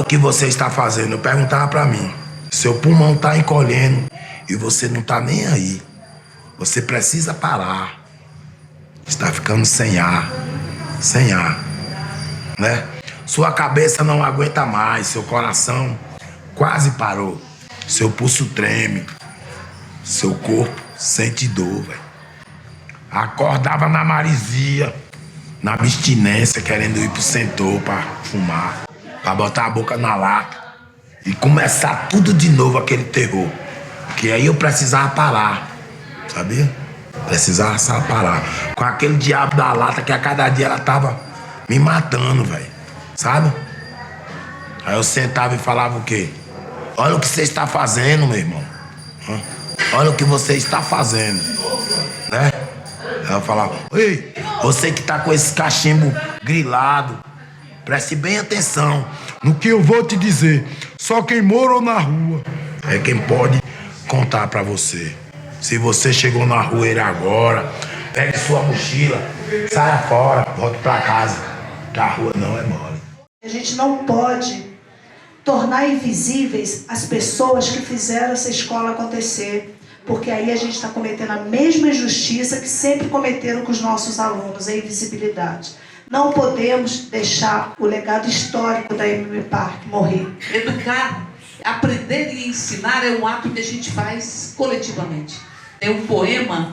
o que você está fazendo. Eu perguntava pra mim. Seu pulmão tá encolhendo e você não tá nem aí. Você precisa parar. Está ficando sem ar, né? Sua cabeça não aguenta mais, seu coração quase parou. Seu pulso treme, seu corpo sente dor, velho. Acordava na marisia, na abstinência, querendo ir pro centro pra fumar, pra botar a boca na lata e começar tudo de novo, aquele terror. Que aí eu precisava parar, sabia? Precisava parar. Com aquele diabo da lata que a cada dia ela tava me matando, velho. Sabe? Aí eu sentava e falava o quê? Olha o que você está fazendo, meu irmão. Olha o que você está fazendo. Né? Aí eu falava, ei, você que tá com esse cachimbo grilado, preste bem atenção no que eu vou te dizer. Só quem morou na rua é quem pode contar pra você. Se você chegou na rua agora, pegue sua mochila, saia fora, volte pra casa, que a rua não é mole. A gente não pode tornar invisíveis as pessoas que fizeram essa escola acontecer, porque aí a gente está cometendo a mesma injustiça que sempre cometeram com os nossos alunos, a invisibilidade. Não podemos deixar o legado histórico da MM Park morrer. Educar, aprender e ensinar é um ato que a gente faz coletivamente. Tem um poema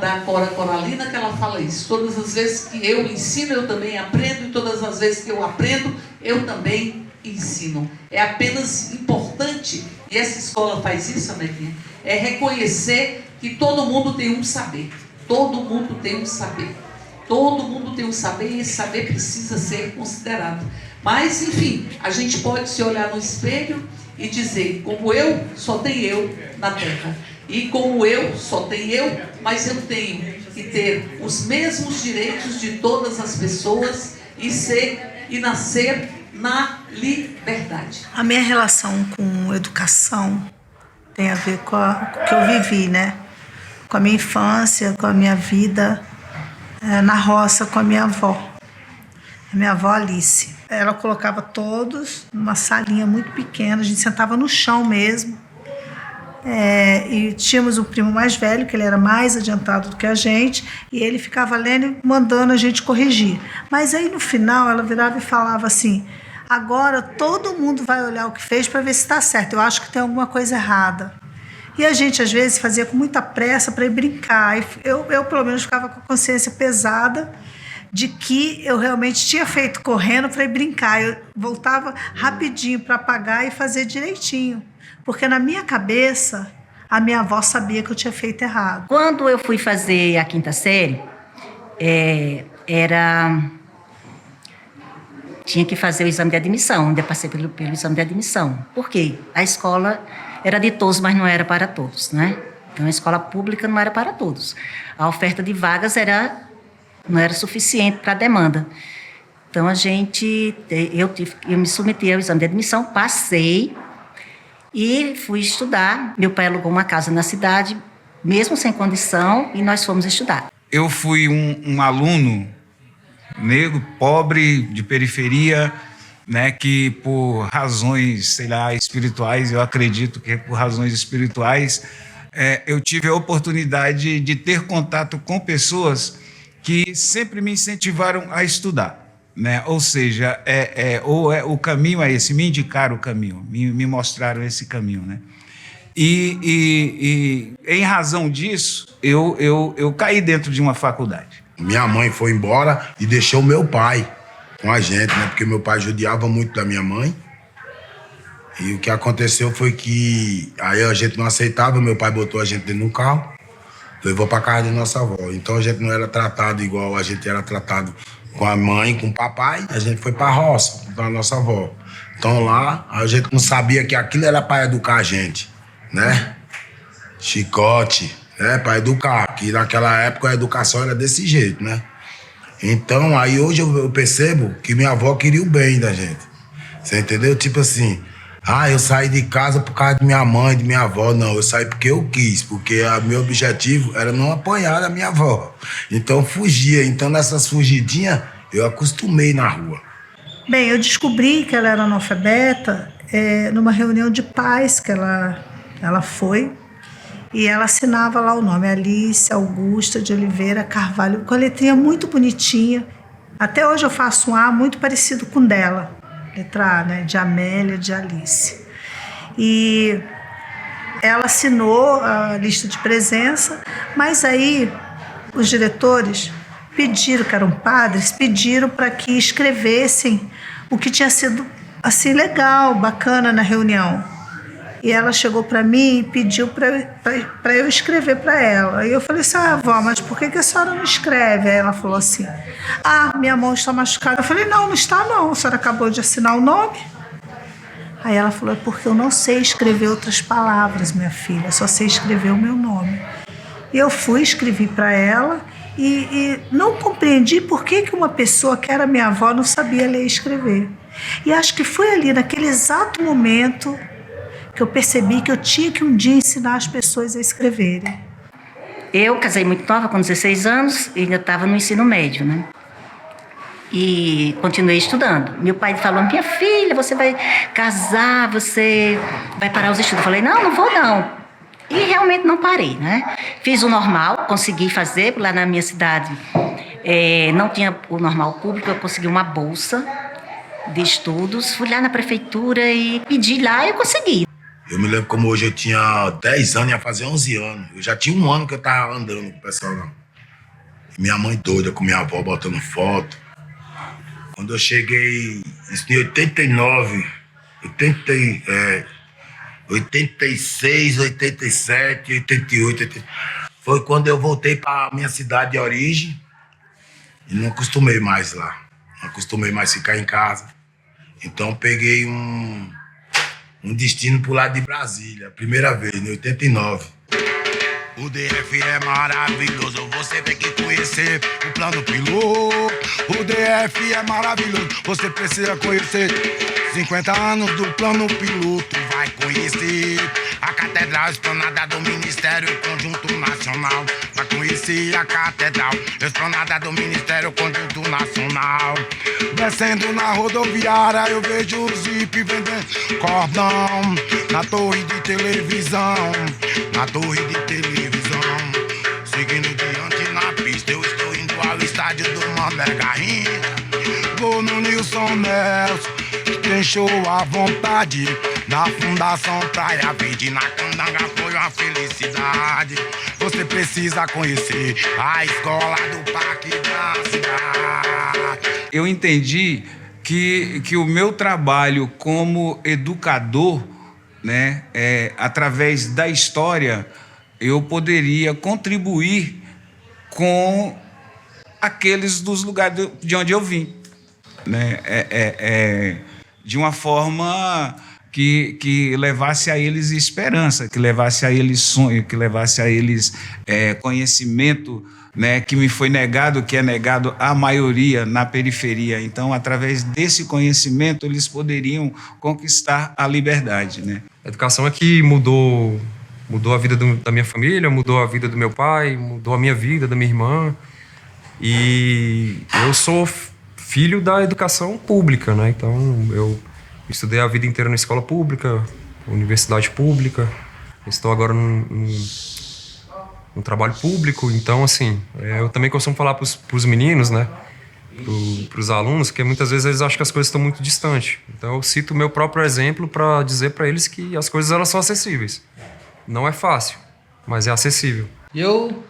da Cora Coralina que ela fala isso. Todas as vezes que eu ensino, eu também aprendo, e todas as vezes que eu aprendo, eu também ensino. É apenas importante, e essa escola faz isso, Neguinha, é reconhecer que todo mundo tem um saber. Todo mundo tem um saber. Todo mundo tem um saber e esse saber precisa ser considerado. Mas, enfim, a gente pode se olhar no espelho e dizer, como eu, só tem eu na Terra. E como eu, só tem eu, mas eu tenho que ter os mesmos direitos de todas as pessoas e nascer na liberdade. A minha relação com educação tem a ver com o que eu vivi, né? Com a minha infância, com a minha vida na roça com a minha avó. A minha avó Alice. Ela colocava todos numa salinha muito pequena, a gente sentava no chão mesmo. E tínhamos um primo mais velho, que ele era mais adiantado do que a gente, e ele ficava lendo e mandando a gente corrigir. Mas aí no final ela virava e falava assim: agora todo mundo vai olhar o que fez para ver se está certo, eu acho que tem alguma coisa errada. E a gente às vezes fazia com muita pressa para ir brincar, e eu pelo menos ficava com a consciência pesada de que eu realmente tinha feito correndo para ir brincar. Eu voltava rapidinho para apagar e fazer direitinho. Porque na minha cabeça, a minha avó sabia que eu tinha feito errado. Quando eu fui fazer a 5ª série, tinha que fazer o exame de admissão. Ainda passei pelo exame de admissão. Por quê? A escola era de todos, mas não era para todos, né? Então, a escola pública não era para todos. A oferta de vagas não era suficiente para a demanda. Então, eu me submeti ao exame de admissão, passei e fui estudar. Meu pai alugou uma casa na cidade, mesmo sem condição, e nós fomos estudar. Eu fui um aluno negro, pobre, de periferia, né, que por razões, sei lá, espirituais, eu acredito que por razões espirituais, eu tive a oportunidade de ter contato com pessoas que sempre me incentivaram a estudar, né? Ou seja, o caminho é esse, me indicaram o caminho, me mostraram esse caminho, né? E em razão disso, eu caí dentro de uma faculdade. Minha mãe foi embora e deixou meu pai com a gente, né? Porque meu pai judiava muito da minha mãe. E o que aconteceu foi que aí a gente não aceitava, meu pai botou a gente dentro do carro, levou pra casa de nossa avó. Então a gente não era tratado igual a gente era tratado com a mãe, com o papai. A gente foi pra roça, pra nossa avó. Então lá, a gente não sabia que aquilo era pra educar a gente, né? Chicote, né? Pra educar. Que naquela época a educação era desse jeito, né? Então aí hoje eu percebo que minha avó queria o bem da gente. Você entendeu? Tipo assim, eu saí de casa por causa de minha mãe, de minha avó. Não, eu saí porque eu quis, porque meu objetivo era não apanhar a minha avó. Então fugia. Então nessas fugidinhas eu acostumei na rua. Bem, eu descobri que ela era analfabeta numa reunião de pais que ela foi, e ela assinava lá o nome, Alice Augusta de Oliveira Carvalho, com a letrinha muito bonitinha. Até hoje eu faço um A muito parecido com o dela, letra A, né, de Amélia, de Alice. E ela assinou a lista de presença, mas aí os diretores pediram, que eram padres, pediram para que escrevessem o que tinha sido assim legal, bacana na reunião. E ela chegou para mim e pediu para eu escrever para ela. E eu falei assim, vó, mas por que a senhora não escreve? Aí ela falou assim, minha mão está machucada. Eu falei, não está não, a senhora acabou de assinar o nome. Aí ela falou, porque eu não sei escrever outras palavras, minha filha, eu só sei escrever o meu nome. E eu fui, escrevi para ela e não compreendi por que uma pessoa que era minha avó não sabia ler e escrever. E acho que foi ali, naquele exato momento, que eu percebi que eu tinha que um dia ensinar as pessoas a escreverem. Eu casei muito nova, com 16 anos, e ainda estava no ensino médio, né? E continuei estudando. Meu pai falou, minha filha, você vai casar, você vai parar os estudos. Eu falei, não vou não. E realmente não parei, né? Fiz o normal, consegui fazer, lá na minha cidade não tinha o normal público, eu consegui uma bolsa de estudos, fui lá na prefeitura e pedi lá e eu consegui. Eu me lembro como hoje eu tinha 10 anos, ia fazer 11 anos. Eu já tinha um ano que eu tava andando com o pessoal lá. Minha mãe doida com minha avó botando foto. Quando eu cheguei, isso em 89, 86, 87, 88, foi quando eu voltei para minha cidade de origem e não acostumei mais lá. Não acostumei mais ficar em casa. Então peguei um destino pro lado de Brasília, a primeira vez, em 89. O DF é maravilhoso, você tem que conhecer o plano piloto. O DF é maravilhoso, você precisa conhecer 50 anos do plano piloto. Vai conhecer a Catedral Esplanada do Ministério Conjunto Nacional. Vai conhecer a Catedral Esplanada do Ministério Conjunto Nacional. Descendo na rodoviária eu vejo o Zip vendendo cordão na torre de televisão. Na torre de televisão, seguindo diante na pista, eu estou indo ao estádio do Mané Garrincha. Vou no Nilson Nelson, tem show à vontade. Na Fundação Praia Verde, na Candanga foi uma felicidade. Você precisa conhecer a escola do Parque da Cidade. Eu entendi que o meu trabalho como educador, né, através da história, eu poderia contribuir com aqueles dos lugares de onde eu vim, né, de uma forma que levasse a eles esperança, que levasse a eles sonho, que levasse a eles conhecimento, né, que me foi negado, que é negado à maioria na periferia. Então, através desse conhecimento, eles poderiam conquistar a liberdade, né? A educação é que mudou a vida da minha família, mudou a vida do meu pai, mudou a minha vida, da minha irmã. E eu sou filho da educação pública, né? Então, eu estudei a vida inteira na escola pública, universidade pública. Estou agora num trabalho público. Então, assim, eu também costumo falar para os meninos, né? Para os alunos, que muitas vezes eles acham que as coisas estão muito distantes. Então eu cito o meu próprio exemplo para dizer para eles que as coisas elas são acessíveis. Não é fácil, mas é acessível. Eu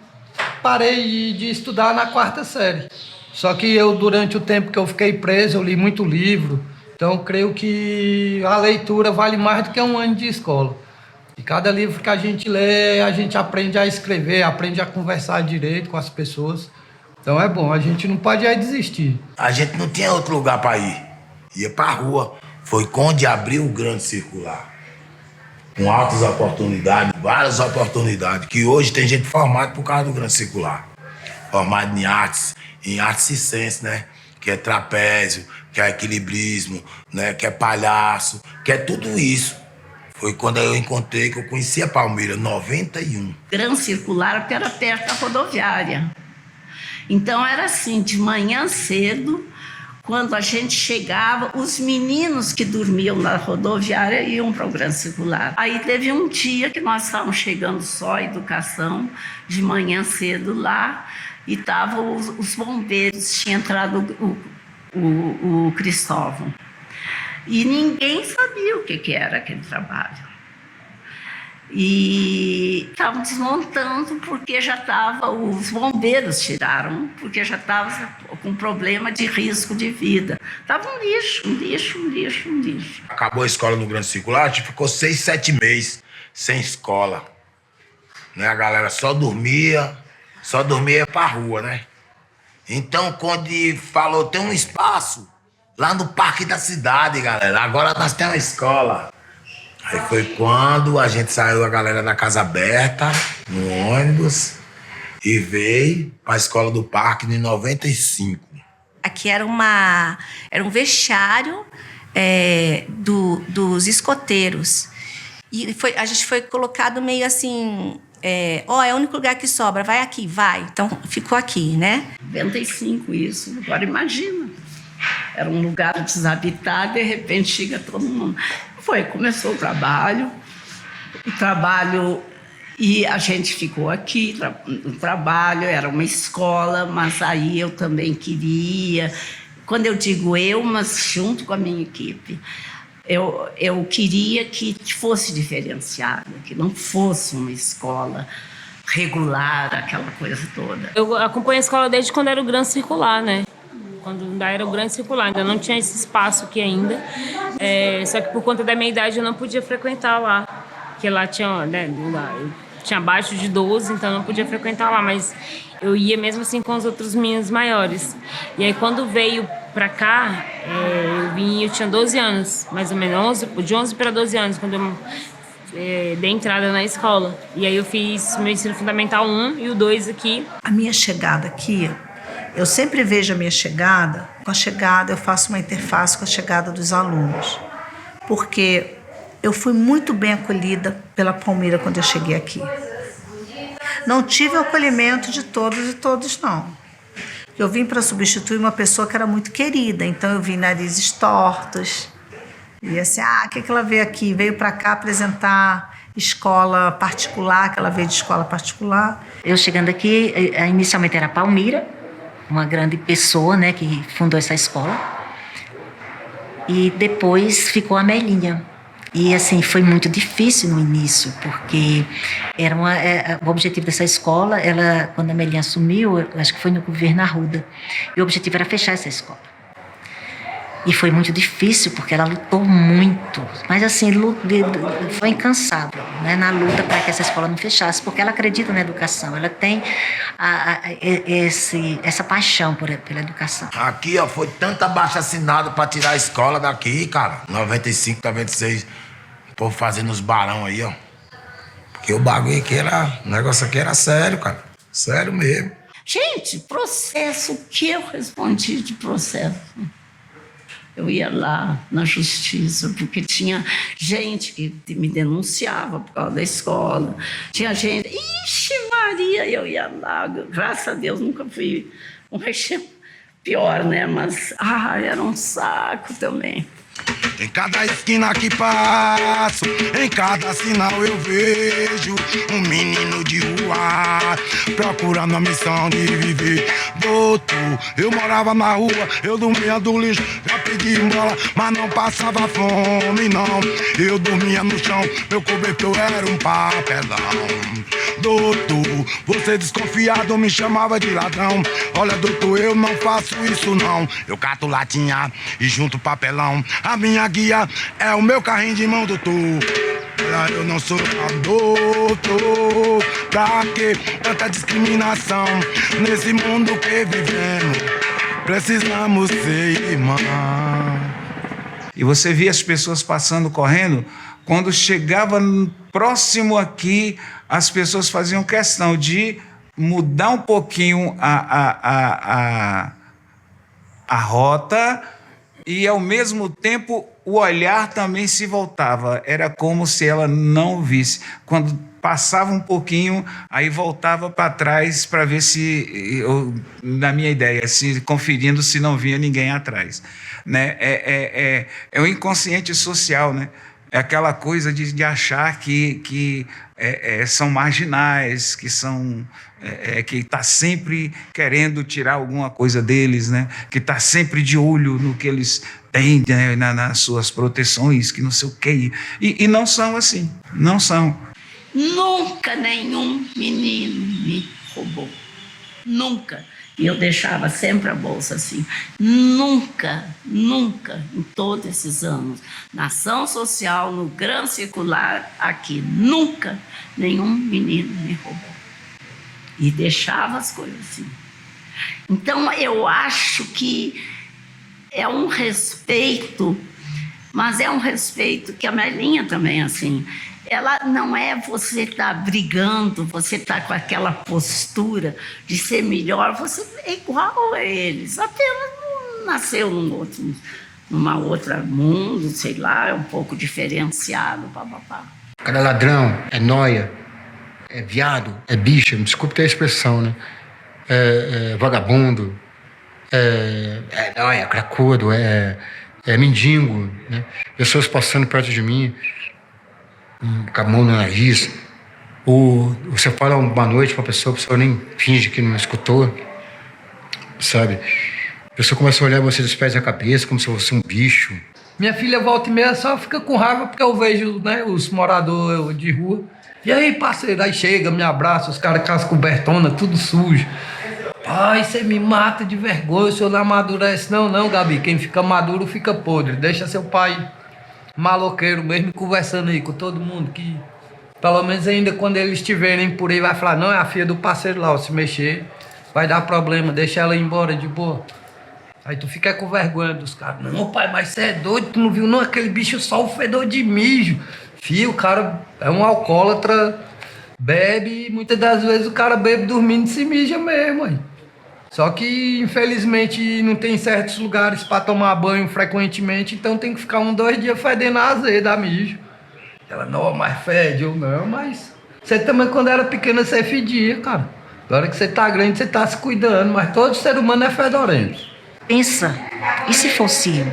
parei de estudar na 4ª série. Só que durante o tempo que eu fiquei preso, eu li muito livro. Então eu creio que a leitura vale mais do que um ano de escola. E cada livro que a gente lê, a gente aprende a escrever, aprende a conversar direito com as pessoas. Então é bom, a gente não pode desistir. A gente não tinha outro lugar para ir. Ia pra rua. Foi quando abriu o Grande Circular. Com altas oportunidades, várias oportunidades, que hoje tem gente formada por causa do Grande Circular. Formado em artes circenses, né? Que é trapézio, que é equilibrismo, né? Que é palhaço, que é tudo isso. Foi quando eu encontrei, que eu conheci a Palmeira, 91. Grande Circular, que era perto da rodoviária. Então era assim, de manhã cedo, Quando a gente chegava, os meninos que dormiam na rodoviária iam para o Grande Circular. Aí teve um dia que nós estávamos chegando só a educação, de manhã cedo lá, e estavam os bombeiros, tinha entrado o Cristóvão. E ninguém sabia o que era aquele trabalho. E estavam desmontando porque já estava, os bombeiros tiraram, porque já estava com problema de risco de vida. Estava um lixo. Acabou a escola no Grande Circular, a gente ficou 6, 7 meses sem escola. Né? A galera só dormia pra rua, né? Então, quando falou, tem um espaço lá no Parque da Cidade, galera. Agora nós temos uma escola. Aí foi quando a gente saiu, a galera da Casa Aberta, no ônibus, e veio para a escola do Parque em 95. Aqui era um vestiário dos escoteiros. E a gente foi colocado meio assim... é o único lugar que sobra, vai aqui, vai. Então, ficou aqui, né? 95 isso, agora imagina. Era um lugar desabitado, de repente chega todo mundo. Começou o trabalho, e a gente ficou aqui, o trabalho era uma escola, mas aí eu também queria, quando eu digo eu, mas junto com a minha equipe, eu queria que fosse diferenciada, que não fosse uma escola regular, aquela coisa toda. Eu acompanho a escola desde quando era o Grande Circular, né? Quando ainda era o Grande Circular, ainda não tinha esse espaço aqui ainda. Só que por conta da minha idade eu não podia frequentar lá. Porque lá tinha, né, eu tinha abaixo de 12, então eu não podia frequentar lá. Mas eu ia mesmo assim com os outros meninos maiores. E aí quando veio pra cá, eu tinha 12 anos, mais ou menos, de 11 para 12 anos, quando eu dei entrada na escola. E aí eu fiz meu ensino fundamental 1 e o 2 aqui. A minha chegada aqui... Eu sempre vejo a minha chegada, com a chegada eu faço uma interface com a chegada dos alunos. Porque eu fui muito bem acolhida pela Palmira quando eu cheguei aqui. Não tive o acolhimento de todos e todos, não. Eu vim para substituir uma pessoa que era muito querida, então eu vim narizes tortos. E assim, o que ela veio aqui? Veio para cá apresentar escola particular, que ela veio de escola particular. Eu chegando aqui, inicialmente era a Palmira, uma grande pessoa, né, que fundou essa escola. E depois ficou a Melinha. E, assim, foi muito difícil no início, porque era o objetivo dessa escola, quando a Melinha assumiu, acho que foi no governo Arruda, e o objetivo era fechar essa escola. E foi muito difícil, porque ela lutou muito, mas assim, foi incansável, né, na luta para que essa escola não fechasse, porque ela acredita na educação, ela tem essa paixão pela educação. Aqui, ó, foi tanta abaixo-assinado para tirar a escola daqui, cara, 95, 96, o povo fazendo os barão aí, ó. Porque o bagulho aqui o negócio aqui era sério, cara, sério mesmo. Gente, processo, o que eu respondi de processo? Eu ia lá na justiça, porque tinha gente que me denunciava por causa da escola. Tinha gente... Ixi, Maria, eu ia lá. Graças a Deus, nunca fui um recheio pior, né? Mas, era um saco também. Em cada esquina que passo, em cada sinal eu vejo um menino de rua procurando a missão de viver. Doutor, eu morava na rua, eu dormia do lixo, já pedi bola, mas não passava fome, não. Eu dormia no chão, meu cobertor era um papelão. Doutor, você desconfiado me chamava de ladrão. Olha, doutor, eu não faço isso, não. Eu cato latinha e junto papelão. A minha guia é o meu carrinho de mão, doutor. Olha, eu não sou doutor. Pra que tanta discriminação nesse mundo que vivemos? Precisamos ser irmãos. E você via as pessoas passando, correndo. Quando chegava próximo aqui, as pessoas faziam questão de mudar um pouquinho a rota e, ao mesmo tempo, o olhar também se voltava. Era como se ela não visse. Quando passava um pouquinho, aí voltava para trás para ver se, na minha ideia, se conferindo se não vinha ninguém atrás. Né? É o inconsciente social, né? É aquela coisa de achar que são marginais, que são que está sempre querendo tirar alguma coisa deles, né? Que está sempre de olho no que eles têm, né? Nas suas proteções, que não sei o quê. E não são assim, não são. Nunca nenhum menino me roubou. Nunca. E eu deixava sempre a bolsa assim. Nunca, nunca, em todos esses anos, na ação social, no Gran Circular, aqui, nunca nenhum menino me roubou. E deixava as coisas assim. Então, eu acho que é um respeito, mas é um respeito que a Melinha também, assim, ela não é você estar brigando, você estar com aquela postura de ser melhor, você é igual a eles, apenas não nasceu numa outra mundo, sei lá, é um pouco diferenciado, papapá. Cada ladrão é nóia, é viado, é bicha, me desculpe ter a expressão, né? É vagabundo, é nóia, cracudo, é mendigo, né? Pessoas passando perto de mim, com a mão no nariz, ou você fala uma noite para a pessoa nem finge que não escutou, sabe? A pessoa começa a olhar você dos pés à cabeça como se fosse um bicho. Minha filha volta e meia só fica com raiva porque eu vejo, né, os moradores de rua. E aí, parceiro, aí chega, me abraça, os caras com as cobertonas, tudo sujo. Pai, você me mata de vergonha, o senhor não amadurece. Não, Gabi, quem fica maduro fica podre. Deixa seu pai maloqueiro mesmo, conversando aí com todo mundo, que pelo menos ainda quando eles estiverem por aí vai falar, não, é a filha do parceiro lá, se mexer vai dar problema, deixa ela ir embora de boa. Aí tu fica com vergonha dos caras. Não, pai, mas você é doido, tu não viu não, aquele bicho só o fedor de mijo. Fio, o cara é um alcoólatra, bebe, e muitas das vezes o cara bebe dormindo e se mija mesmo, aí. Só que, infelizmente, não tem certos lugares para tomar banho frequentemente, então tem que ficar 2 dias fedendo a azeda, mijo. Ela, não, mas fede ou não, mas... Você também, quando era pequena, você fedia, cara. Agora que você tá grande, você tá se cuidando, mas todo ser humano é fedorento. Pensa, e se fosse eu?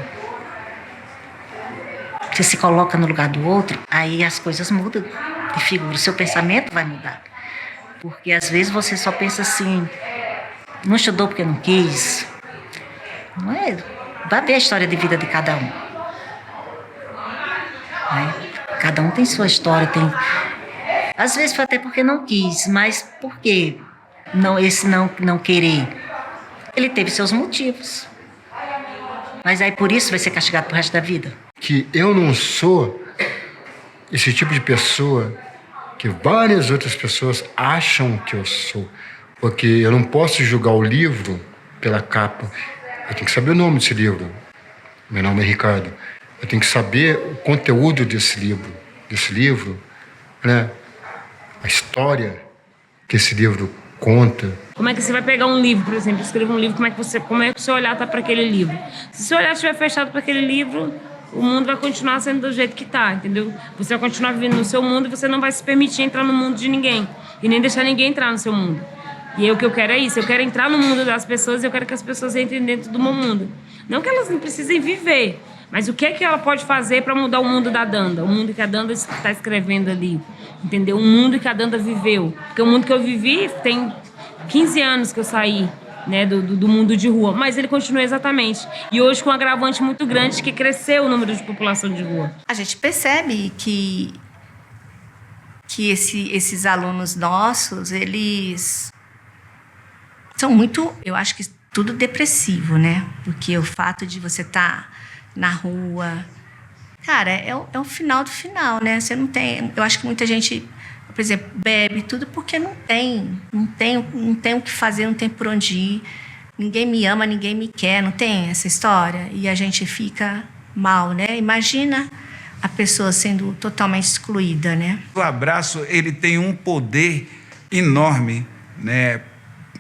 Você se coloca no lugar do outro, aí as coisas mudam de figura, o seu pensamento vai mudar. Porque às vezes você só pensa assim... Não estudou porque não quis. Não é? Vai ver a história de vida de cada um. Né? Cada um tem sua história. Às vezes foi até porque não quis, mas por que esse não querer? Ele teve seus motivos. Mas aí por isso vai ser castigado pro resto da vida. Que eu não sou esse tipo de pessoa que várias outras pessoas acham que eu sou. Porque eu não posso julgar o livro pela capa. Eu tenho que saber o nome desse livro. Meu nome é Ricardo. Eu tenho que saber o conteúdo desse livro, né? A história que esse livro conta. Como é que você vai pegar um livro, por exemplo, escrever um livro, como é que o seu olhar está para aquele livro? Se o seu olhar estiver fechado para aquele livro, o mundo vai continuar sendo do jeito que está, entendeu? Você vai continuar vivendo no seu mundo e você não vai se permitir entrar no mundo de ninguém. E nem deixar ninguém entrar no seu mundo. E o que eu quero é isso, eu quero entrar no mundo das pessoas e eu quero que as pessoas entrem dentro do meu mundo. Não que elas não precisem viver, mas o que é que ela pode fazer para mudar o mundo da Danda? O mundo que a Danda está escrevendo ali, entendeu? O mundo que a Danda viveu. Porque o mundo que eu vivi tem 15 anos que eu saí, né, do mundo de rua, mas ele continua exatamente. E hoje com um agravante muito grande que cresceu o número de população de rua. A gente percebe que esses alunos nossos, eles... são muito, eu acho que tudo depressivo, né? Porque o fato de você estar na rua... Cara, é o final do final, né? Você não tem... Eu acho que muita gente, por exemplo, bebe tudo porque não tem o que fazer, não tem por onde ir. Ninguém me ama, ninguém me quer, não tem essa história? E a gente fica mal, né? Imagina a pessoa sendo totalmente excluída, né? O abraço, ele tem um poder enorme, né?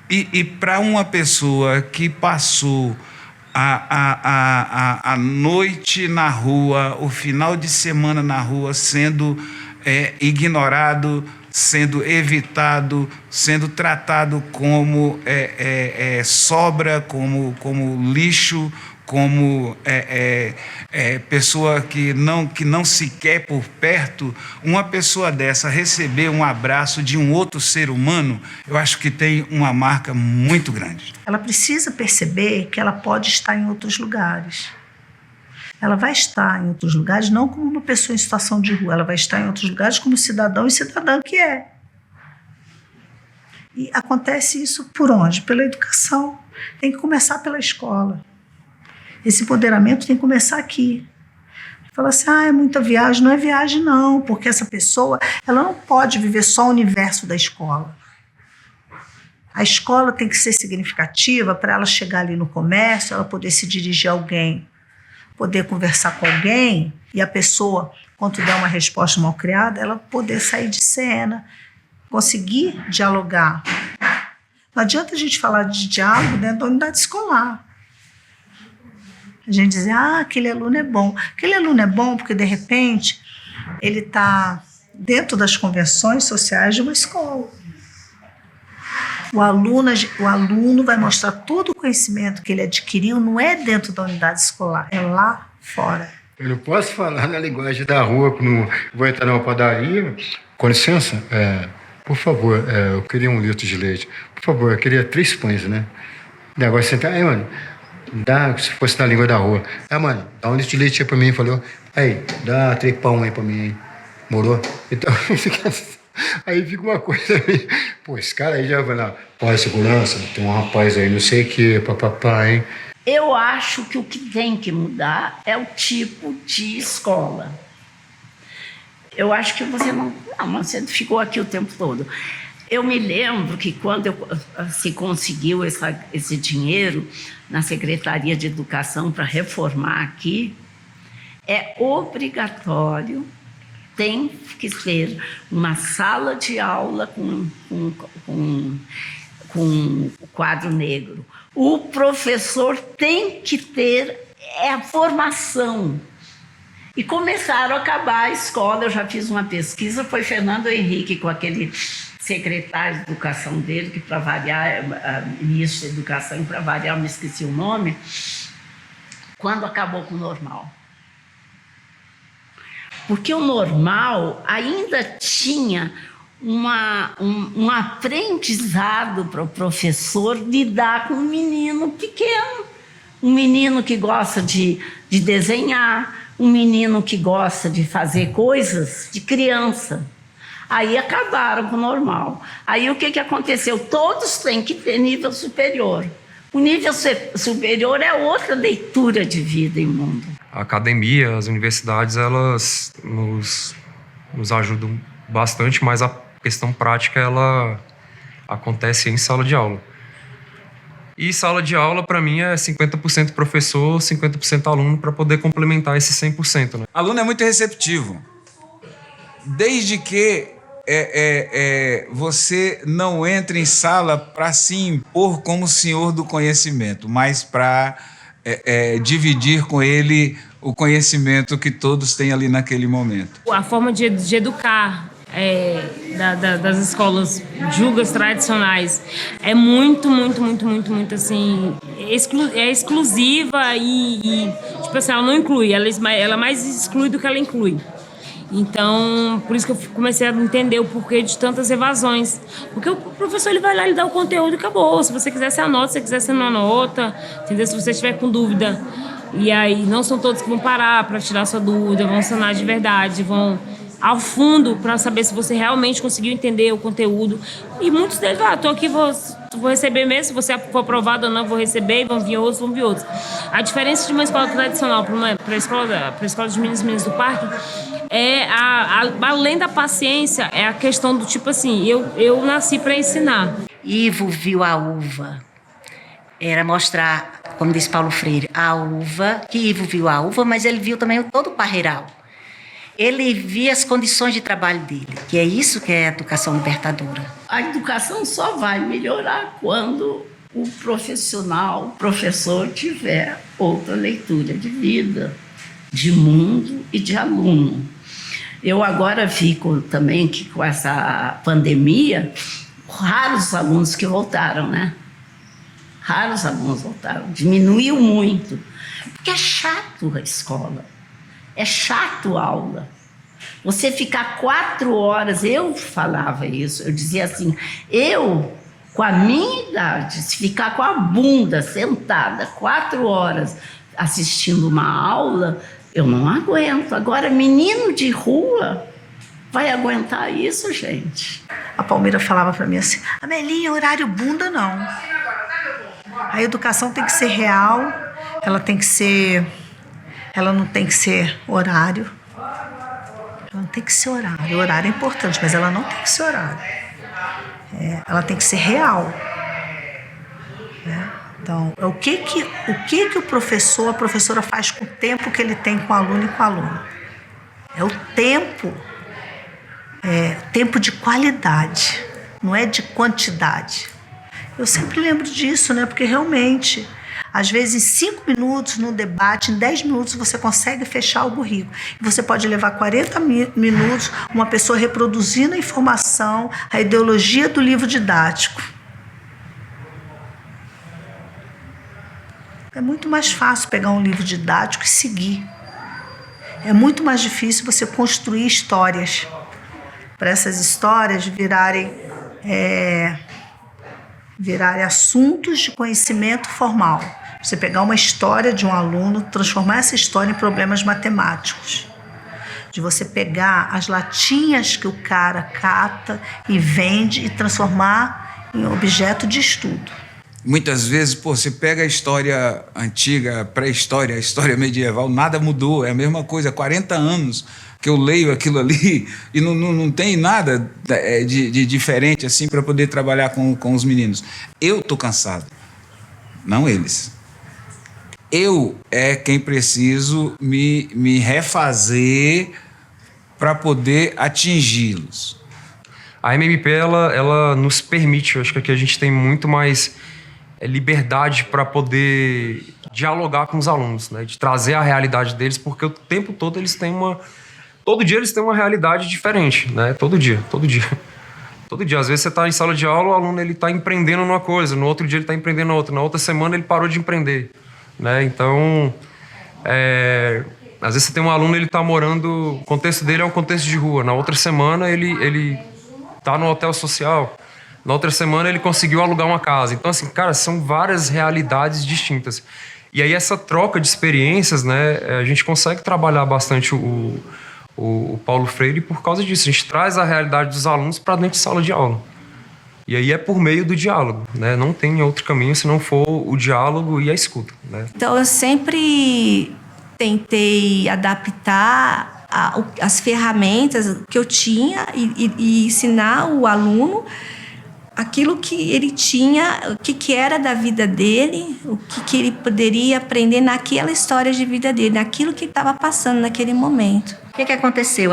E para uma pessoa que passou a noite na rua, o final de semana na rua sendo ignorado, sendo evitado, sendo tratado como sobra, como lixo, como pessoa que não se quer por perto. Uma pessoa dessa receber um abraço de um outro ser humano, eu acho que tem uma marca muito grande. Ela precisa perceber que ela pode estar em outros lugares. Ela vai estar em outros lugares não como uma pessoa em situação de rua, ela vai estar em outros lugares como cidadão e cidadã que é. E acontece isso por onde? Pela educação. Tem que começar pela escola. Esse empoderamento tem que começar aqui. Fala assim, é muita viagem. Não é viagem não, porque essa pessoa ela não pode viver só o universo da escola. A escola tem que ser significativa para ela chegar ali no comércio, ela poder se dirigir a alguém, poder conversar com alguém e a pessoa, quando der uma resposta mal criada, ela poder sair de cena, conseguir dialogar. Não adianta a gente falar de diálogo dentro da unidade escolar. A gente dizer, aquele aluno é bom. Aquele aluno é bom porque, de repente, ele está dentro das convenções sociais de uma escola. O aluno vai mostrar todo o conhecimento que ele adquiriu, não é dentro da unidade escolar, é lá fora. Eu não posso falar na linguagem da rua, quando vou entrar numa padaria. Com licença, por favor, eu queria 1 litro de leite. Por favor, eu queria 3 pães, né? O negócio sentar, aí, mano, dá, se fosse na língua da rua. Mano, dá 1 litro de leite aí pra mim, falou. Aí, dá 3 pão aí pra mim, aí. Morou? Então, aí fica uma coisa aí. Pô, esse cara aí já vai lá, pós segurança, tem um rapaz aí, não sei o que, papapá, hein? Eu acho que o que tem que mudar é o tipo de escola. Eu acho que você não, mas você ficou aqui o tempo todo. Eu me lembro que quando se conseguiu esse dinheiro na Secretaria de Educação para reformar aqui, é obrigatório, tem que ter uma sala de aula com quadro negro. O professor tem que ter a formação. E começaram a acabar a escola. Eu já fiz uma pesquisa, foi Fernando Henrique com aquele secretário de educação dele, que para variar, ministro da educação, para variar, eu me esqueci o nome, quando acabou com o normal. Porque o normal ainda tinha um aprendizado para o professor lidar com um menino pequeno, um menino que gosta de desenhar, um menino que gosta de fazer coisas de criança. Aí acabaram com o normal. Aí o que aconteceu? Todos têm que ter nível superior. O nível superior é outra leitura de vida e mundo. A academia, as universidades, elas nos ajudam bastante, mas a questão prática, ela acontece em sala de aula. E sala de aula, para mim, é 50% professor, 50% aluno, para poder complementar esse 100%. Né? Aluno é muito receptivo. Desde que você não entre em sala para se impor como senhor do conhecimento, mas para dividir com ele o conhecimento que todos têm ali naquele momento. A forma de educar das escolas julgas tradicionais é muito assim, exclusiva e tipo assim, ela não inclui, ela mais exclui do que ela inclui. Então, por isso que eu comecei a entender o porquê de tantas evasões. Porque o professor ele vai lá, ele dá o conteúdo e acabou. Se você quiser, você anota. Se você quiser, você não anota. Entendeu? Se você estiver com dúvida. E aí, não são todos que vão parar para tirar sua dúvida, vão sanar de verdade, vão ao fundo para saber se você realmente conseguiu entender o conteúdo. E muitos deles, estou aqui, vou receber mesmo. Se você for aprovado ou não, vou receber. E vão vir outros. A diferença de uma escola tradicional para a escola de meninos do parque além da paciência, é a questão do tipo assim, eu nasci para ensinar. Ivo viu a uva. Era mostrar, como disse Paulo Freire, a uva, que Ivo viu a uva, mas ele viu também todo o parreiral. Ele via as condições de trabalho dele, que é isso que é a educação libertadora. A educação só vai melhorar quando o profissional, o professor tiver outra leitura de vida, de mundo e de aluno. Eu agora fico também que com essa pandemia, raros alunos que voltaram, né? Raros alunos voltaram, diminuiu muito, porque é chato a escola, é chato a aula. Você ficar 4 horas, eu falava isso, eu dizia assim, eu, com a minha idade, se ficar com a bunda sentada 4 horas assistindo uma aula, eu não aguento. Agora, menino de rua vai aguentar isso, gente? A Palmeira falava para mim assim, Amelinha, horário bunda não. A educação tem que ser real, ela não tem que ser horário. Ela não tem que ser horário. O horário é importante, mas ela não tem que ser horário. Ela tem que ser real. Então, o que o professor, a professora faz com o tempo que ele tem com o aluno e com a aluna? É o tempo. Tempo de qualidade, não é de quantidade. Eu sempre lembro disso, né? Porque realmente, às vezes em 5 minutos no debate, em 10 minutos você consegue fechar algo rico. E você pode levar 40 minutos uma pessoa reproduzindo a informação, a ideologia do livro didático. É muito mais fácil pegar um livro didático e seguir. É muito mais difícil você construir histórias. Para essas histórias virarem assuntos de conhecimento formal. Você pegar uma história de um aluno, transformar essa história em problemas matemáticos. De você pegar as latinhas que o cara cata e vende e transformar em objeto de estudo. Muitas vezes, você pega a história antiga, a pré-história, a história medieval, nada mudou, é a mesma coisa, 40 anos que eu leio aquilo ali e não tem nada de diferente assim para poder trabalhar com os meninos. Eu estou cansado, não eles. Eu é quem preciso me refazer para poder atingi-los. A MMP, ela nos permite, eu acho que aqui a gente tem muito mais liberdade para poder dialogar com os alunos, né? De trazer a realidade deles, porque o tempo todo eles têm todo dia eles têm uma realidade diferente, né? Todo dia. Todo dia, às vezes você está em sala de aula, o aluno está empreendendo numa coisa, no outro dia ele está empreendendo outra, na outra semana ele parou de empreender, né? Então, às vezes você tem um aluno, ele está morando, o contexto dele é um contexto de rua, na outra semana ele está no hotel social, na outra semana ele conseguiu alugar uma casa. Então, assim, cara, são várias realidades distintas. E aí essa troca de experiências, né, a gente consegue trabalhar bastante o Paulo Freire por causa disso. A gente traz a realidade dos alunos para dentro de sala de aula. E aí é por meio do diálogo, né? Não tem outro caminho se não for o diálogo e a escuta, né? Então, eu sempre tentei adaptar as ferramentas que eu tinha e ensinar o aluno aquilo que ele tinha, o que era da vida dele, o que ele poderia aprender naquela história de vida dele, naquilo que estava passando naquele momento. O que aconteceu?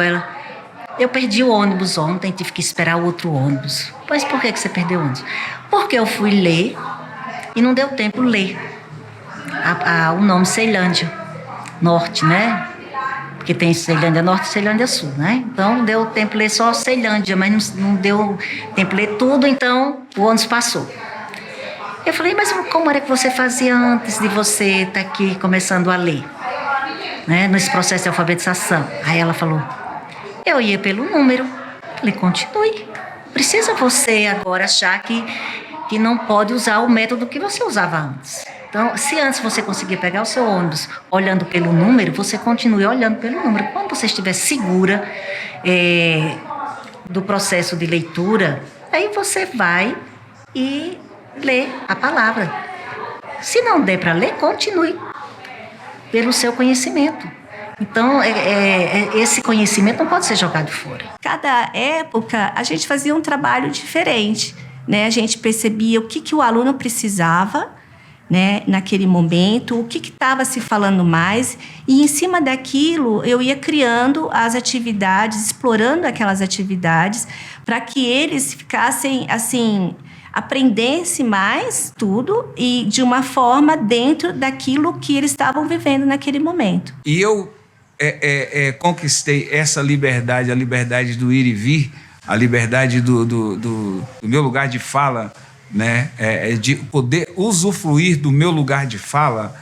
Eu perdi o ônibus ontem, tive que esperar o outro ônibus. Pois por que você perdeu o ônibus? Porque eu fui ler e não deu tempo ler o nome Ceilândia Norte, né? Porque tem Ceilândia Norte e Ceilândia Sul, né? Então, deu tempo de ler só Ceilândia, mas não deu tempo de ler tudo, então o ônibus passou. Eu falei, mas como era que você fazia antes de você estar aqui começando a ler? Né? Nesse processo de alfabetização. Aí ela falou, eu ia pelo número. Eu falei, continue. Precisa você agora achar que não pode usar o método que você usava antes. Então, se antes você conseguia pegar o seu ônibus olhando pelo número, você continue olhando pelo número. Quando você estiver segura do processo de leitura, aí você vai e lê a palavra. Se não der para ler, continue pelo seu conhecimento. Então, esse conhecimento não pode ser jogado fora. Cada época, a gente fazia um trabalho diferente, né? A gente percebia o que o aluno precisava, né, naquele momento, o que estava se falando mais, e em cima daquilo eu ia criando as atividades, explorando aquelas atividades, para que eles ficassem assim aprendesse mais tudo e de uma forma dentro daquilo que eles estavam vivendo naquele momento. E eu conquistei essa liberdade, a liberdade do ir e vir, a liberdade do meu lugar de fala, né? De poder usufruir do meu lugar de fala.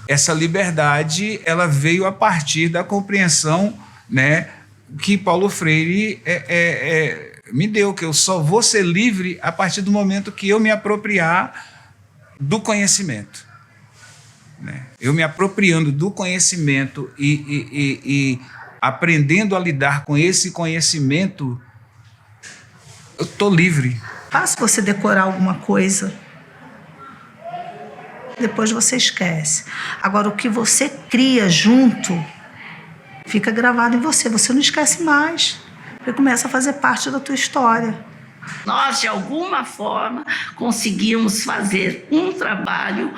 Essa liberdade, ela veio a partir da compreensão, né, que Paulo Freire me deu, que eu só vou ser livre a partir do momento que eu me apropriar do conhecimento. Né? Eu me apropriando do conhecimento e aprendendo a lidar com esse conhecimento, eu estou livre. Fácil você decorar alguma coisa, depois você esquece. Agora, o que você cria junto fica gravado em você. Você não esquece mais, porque começa a fazer parte da tua história. Nós, de alguma forma, conseguimos fazer um trabalho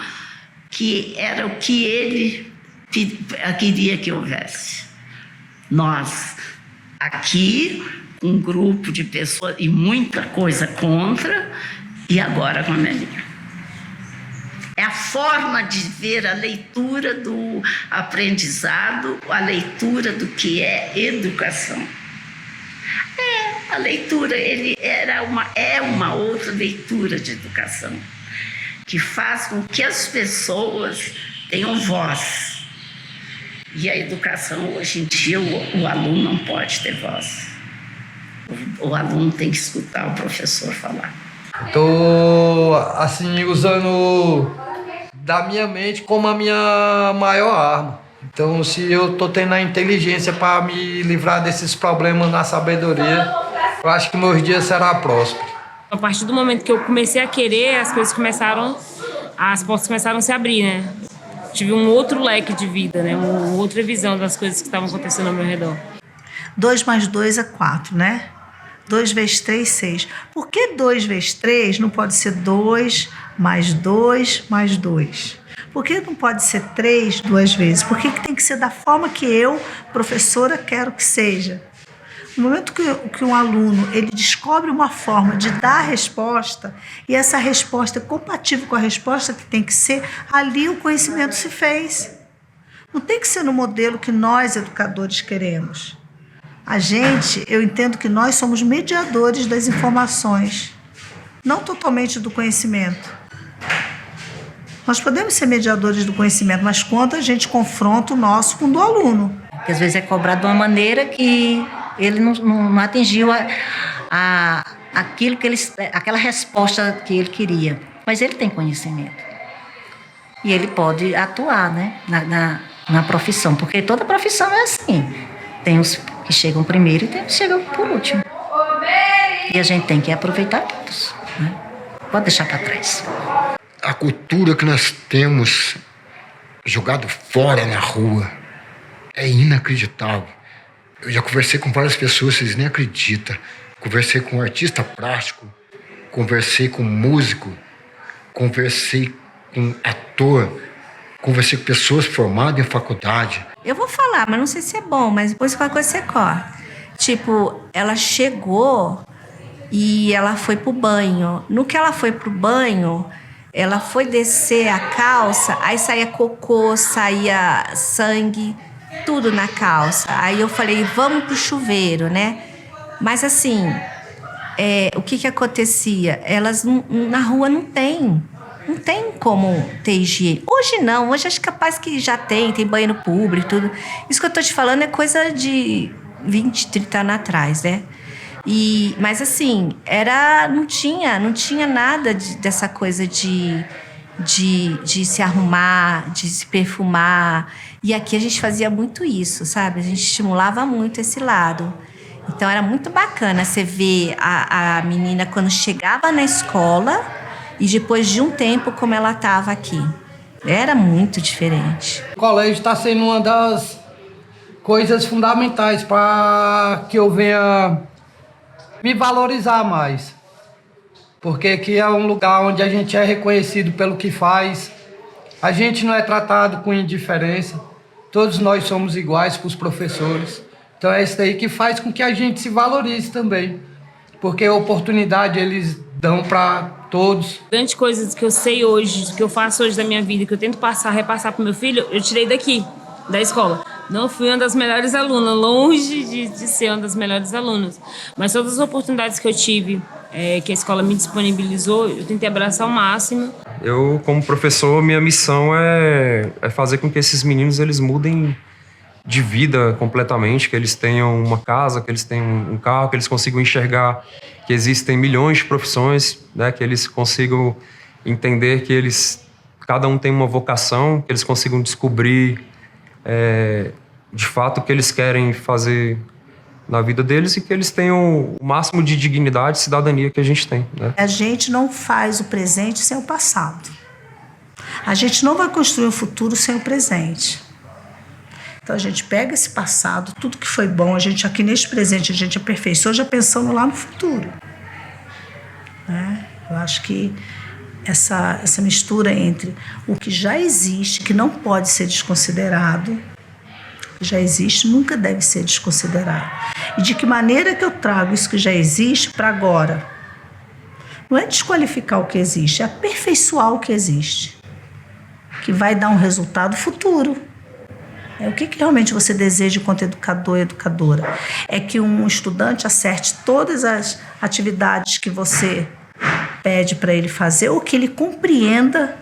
que era o que ele queria que houvesse. Nós, aqui, um grupo de pessoas e muita coisa contra, e agora com a Melinha. É a forma de ver a leitura do aprendizado, a leitura do que é educação. A leitura, é uma outra leitura de educação, que faz com que as pessoas tenham voz. E a educação, hoje em dia, o aluno não pode ter voz. O aluno tem que escutar o professor falar. Estou, assim, usando da minha mente como a minha maior arma. Então, se eu estou tendo a inteligência para me livrar desses problemas na sabedoria, eu acho que meus dias serão prósperos. A partir do momento que eu comecei a querer, as portas começaram a se abrir, né? Tive um outro leque de vida, né? Uma outra visão das coisas que estavam acontecendo ao meu redor. 2 mais 2 é 4, né? 2 vezes 3, 6. Por que 2 vezes 3 não pode ser 2 mais 2 mais 2? Por que não pode ser 3 2 vezes? Por que tem que ser da forma que eu, professora, quero que seja? No momento que um aluno ele descobre uma forma de dar a resposta e essa resposta é compatível com a resposta que tem que ser, ali o conhecimento se fez. Não tem que ser no modelo que nós, educadores, queremos. Eu entendo que nós somos mediadores das informações, não totalmente do conhecimento. Nós podemos ser mediadores do conhecimento, mas quando a gente confronta o nosso com o do aluno. Porque às vezes é cobrado de uma maneira que ele não atingiu aquela resposta que ele queria. Mas ele tem conhecimento. E ele pode atuar, né, na profissão, porque toda profissão é assim. Tem os que chegam primeiro e tem os que chegam por último. E a gente tem que aproveitar todos, né? Pode deixar para trás. A cultura que nós temos jogado fora na rua é inacreditável. Eu já conversei com várias pessoas, vocês nem acreditam. Conversei com um artista plástico, conversei com um músico, conversei com um ator, conversei com pessoas formadas em faculdade. Eu vou falar, mas não sei se é bom, mas depois qualquer coisa você corta. Tipo, ela chegou e ela foi pro banho. No que ela foi pro banho, ela foi descer a calça, aí saía cocô, saía sangue, tudo na calça. Aí eu falei, vamos pro chuveiro, né? Mas assim, o que acontecia? Elas na rua não tem como ter higiene. Hoje não, hoje acho capaz que já tem banheiro público, tudo. Isso que eu tô te falando é coisa de 20, 30 anos atrás, né? Mas assim, não tinha nada dessa coisa de se arrumar, de se perfumar. E aqui a gente fazia muito isso, sabe? A gente estimulava muito esse lado. Então era muito bacana você ver a menina quando chegava na escola e depois de um tempo como ela estava aqui. Era muito diferente. O colégio está sendo uma das coisas fundamentais para que eu venha me valorizar mais. Porque aqui é um lugar onde a gente é reconhecido pelo que faz. A gente não é tratado com indiferença. Todos nós somos iguais para os professores. Então é isso aí que faz com que a gente se valorize também. Porque a oportunidade eles dão para todos. Grandes coisas que eu sei hoje, que eu faço hoje da minha vida, que eu tento repassar pro meu filho, eu tirei daqui, da escola. Não fui uma das melhores alunas, longe de ser uma das melhores alunas. Mas todas as oportunidades que eu tive, que a escola me disponibilizou, eu tentei abraçar ao máximo. Eu, como professor, minha missão é fazer com que esses meninos eles mudem de vida completamente, que eles tenham uma casa, que eles tenham um carro, que eles consigam enxergar que existem milhões de profissões, né, que eles consigam entender que cada um tem uma vocação, que eles consigam descobrir de fato o que eles querem fazer na vida deles e que eles tenham o máximo de dignidade e cidadania que a gente tem, né? A gente não faz o presente sem o passado. A gente não vai construir um futuro sem o presente. Então a gente pega esse passado, tudo que foi bom, a gente aqui neste presente, a gente aperfeiçoa já pensando lá no futuro. Né? Eu acho que essa mistura entre o que já existe, que não pode ser desconsiderado, o que já existe nunca deve ser desconsiderado. E de que maneira que eu trago isso que já existe para agora? Não é desqualificar o que existe, é aperfeiçoar o que existe, que vai dar um resultado futuro. O que realmente você deseja enquanto educador e educadora? É que um estudante acerte todas as atividades que você pede para ele fazer ou que ele compreenda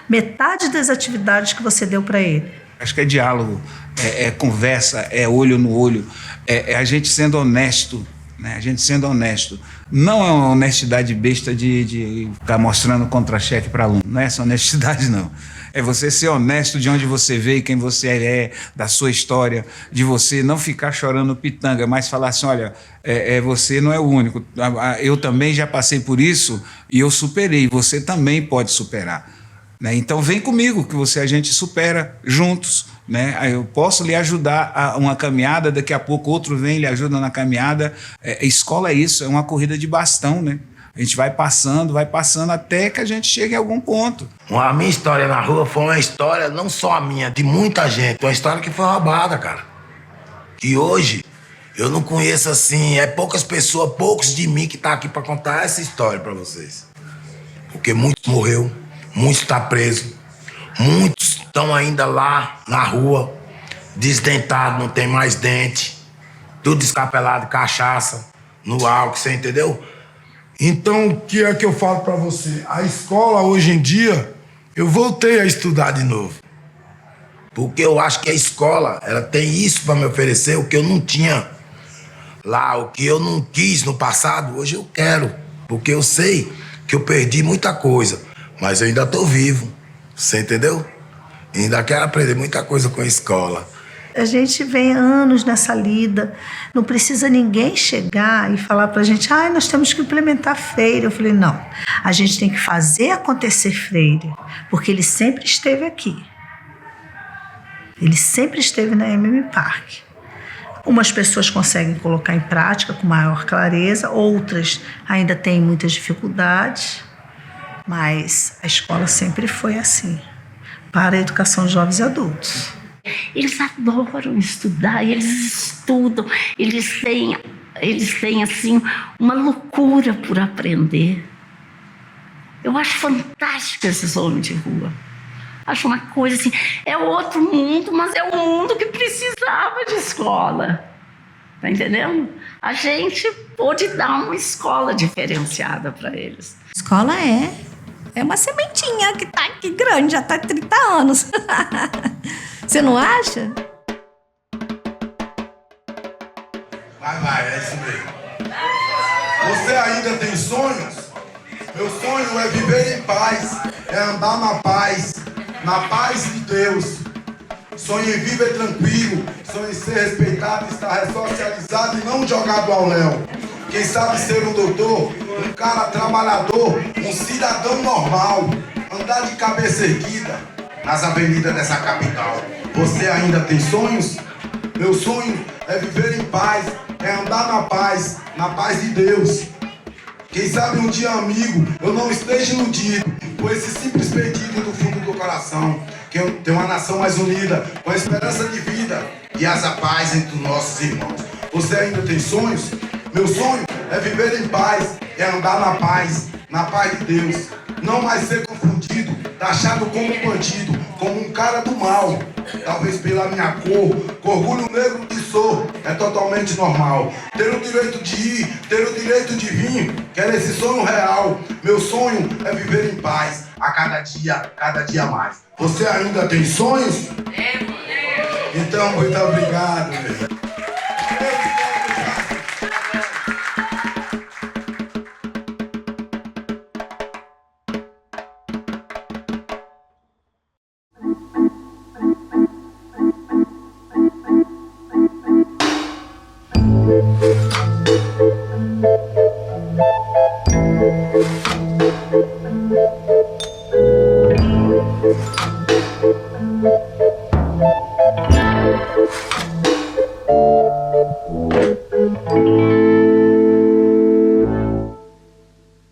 metade das atividades que você deu para ele. Acho que é diálogo, é conversa, é olho no olho, é a gente sendo honesto, né? A gente sendo honesto. Não é uma honestidade besta de ficar mostrando contra-cheque para aluno. Não é essa honestidade, não. É você ser honesto de onde você veio, quem você é, da sua história, de você não ficar chorando pitanga, mas falar assim, olha, você não é o único. Eu também já passei por isso e eu superei. Você também pode superar. Né? Então vem comigo, que a gente supera juntos. Né? Eu posso lhe ajudar a uma caminhada, daqui a pouco outro vem e lhe ajuda na caminhada. Escola é isso, é uma corrida de bastão, né? A gente vai passando até que a gente chegue a algum ponto. A minha história na rua foi uma história, não só a minha, de muita gente. Uma história que foi roubada, cara. Que hoje eu não conheço assim, poucas pessoas, poucos de mim que tá aqui pra contar essa história pra vocês. Porque muitos morreu, muitos tá preso, muitos estão ainda lá na rua, desdentados, não tem mais dente, tudo escapelado, cachaça, no álcool, você entendeu? Então, o que é que eu falo pra você? A escola, hoje em dia, eu voltei a estudar de novo. Porque eu acho que a escola, ela tem isso pra me oferecer, o que eu não tinha lá, o que eu não quis no passado, hoje eu quero. Porque eu sei que eu perdi muita coisa, mas eu ainda tô vivo, você entendeu? E ainda quero aprender muita coisa com a escola. A gente vem anos nessa lida, não precisa ninguém chegar e falar pra gente, nós temos que implementar Freire. Eu falei, não, a gente tem que fazer acontecer Freire, porque ele sempre esteve aqui. Ele sempre esteve na MM Park. Umas pessoas conseguem colocar em prática com maior clareza, outras ainda têm muitas dificuldades, mas a escola sempre foi assim, para a educação de jovens e adultos. Eles adoram estudar, eles estudam, eles têm assim, uma loucura por aprender. Eu acho fantástico esses homens de rua. Acho uma coisa assim, é outro mundo, mas é um mundo que precisava de escola. Tá entendendo? A gente pôde dar uma escola diferenciada para eles. Escola é uma sementinha que tá aqui grande, já tá há 30 anos. Você não acha? Vai, é isso mesmo. Você ainda tem sonhos? Meu sonho é viver em paz, é andar na paz de Deus. Sonho em viver tranquilo, sonho em ser respeitado, estar ressocializado e não jogado ao léu. Quem sabe ser um doutor, um cara trabalhador, um cidadão normal, andar de cabeça erguida nas avenidas dessa capital. Você ainda tem sonhos? Meu sonho é viver em paz, é andar na paz de Deus. Quem sabe um dia, amigo, eu não esteja iludido por esse simples pedido do fundo do coração, que eu tenho uma nação mais unida, com a esperança de vida e asa paz entre os nossos irmãos. Você ainda tem sonhos? Meu sonho é viver em paz, é andar na paz na paz de Deus. Não mais ser confundido, taxado como um bandido, como um cara do mal. Talvez pela minha cor, orgulho negro que sou, é totalmente normal. Ter o direito de ir, ter o direito de vir, quero esse sonho real. Meu sonho é viver em paz, a cada dia mais. Você ainda tem sonhos? Então, muito obrigado, meu.